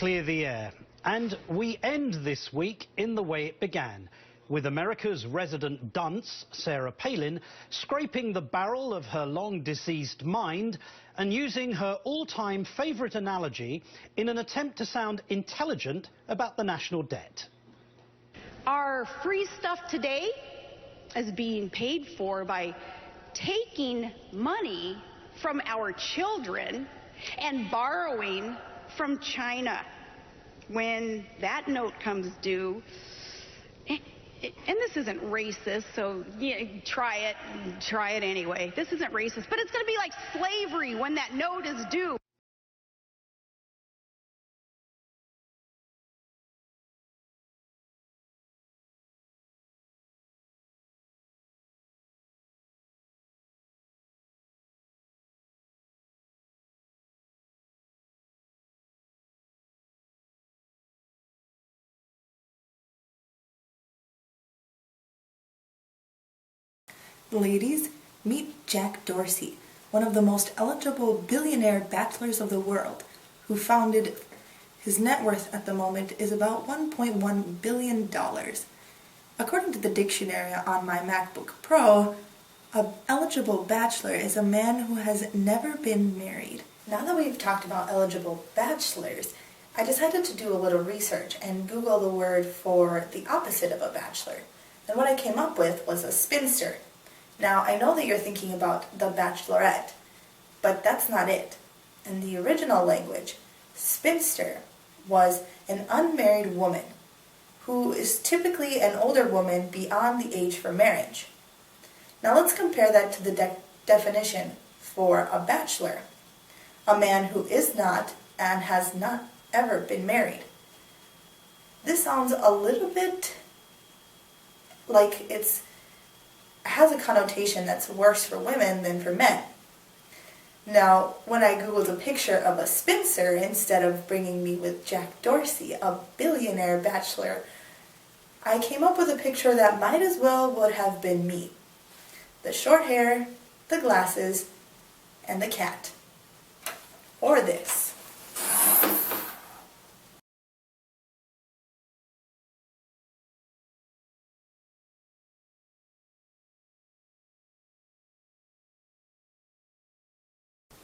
clear the air. And we end this week in the way it began, with America's resident dunce, Sarah Palin, scraping the barrel of her long-deceased mind and using her all-time favourite analogy in an attempt to sound intelligent about the national debt. Our free stuff today is being paid for by taking money from our children and borrowing from China. When that note comes due, and this isn't racist, so yeah, try it anyway. This isn't racist, but it's going to be like slavery when that note is due. Ladies, meet Jack Dorsey, one of the most eligible billionaire bachelors of the world, who founded. His net worth at the moment is about $1.1 billion. According to the dictionary on my MacBook Pro, an eligible bachelor is a man who has never been married. Now that we've talked about eligible bachelors, I decided to do a little research and Google the word for the opposite of a bachelor. And what I came up with was a spinster. Now, I know that you're thinking about the Bachelorette, but that's not it. In the original language, spinster was an unmarried woman who is typically an older woman beyond the age for marriage. Now let's compare that to the definition for a bachelor, a man who is not and has not ever been married. This sounds a little bit like has a connotation that's worse for women than for men. Now, when I googled a picture of a spinster instead of bringing me with Jack Dorsey, a billionaire bachelor, I came up with a picture that might as well would have been me. The short hair, the glasses, and the cat. Or this.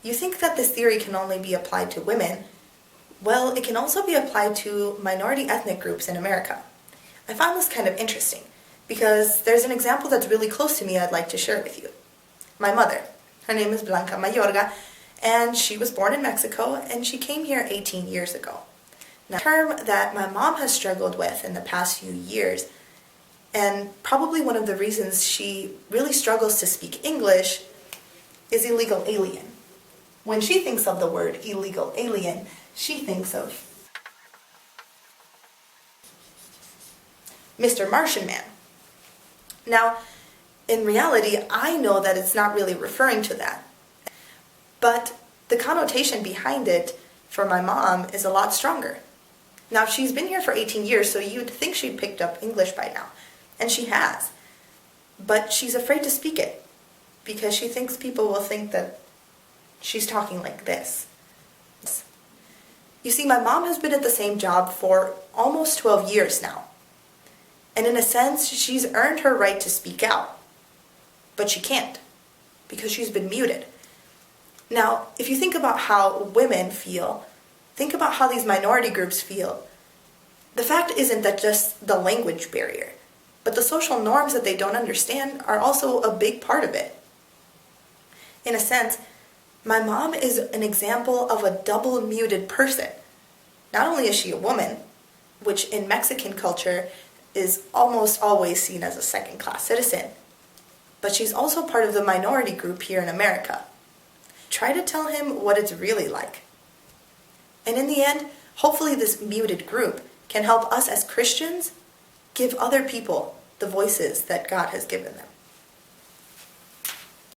You think that this theory can only be applied to women? Well, it can also be applied to minority ethnic groups in America. I found this kind of interesting because there's an example that's really close to me I'd like to share with you. My mother, her name is Blanca Mayorga, and she was born in Mexico and she came here 18 years ago. Now, a term that my mom has struggled with in the past few years, and probably one of the reasons she really struggles to speak English, is illegal alien. When she thinks of the word illegal alien, she thinks of Mr. Martian Man. Now, in reality, I know that it's not really referring to that. But the connotation behind it for my mom is a lot stronger. Now, she's been here for 18 years, so you'd think she'd picked up English by now. And she has. But she's afraid to speak it because she thinks people will think that she's talking like this. You see, my mom has been at the same job for almost 12 years now. And in a sense, she's earned her right to speak out. But she can't, because she's been muted. Now, if you think about how women feel, think about how these minority groups feel. The fact isn't that just the language barrier, but the social norms that they don't understand are also a big part of it. In a sense, my mom is an example of a double muted person. Not only is she a woman, which in Mexican culture is almost always seen as a second-class citizen, but she's also part of the minority group here in America. Try to tell him what it's really like. And in the end, hopefully this muted group can help us as Christians give other people the voices that God has given them.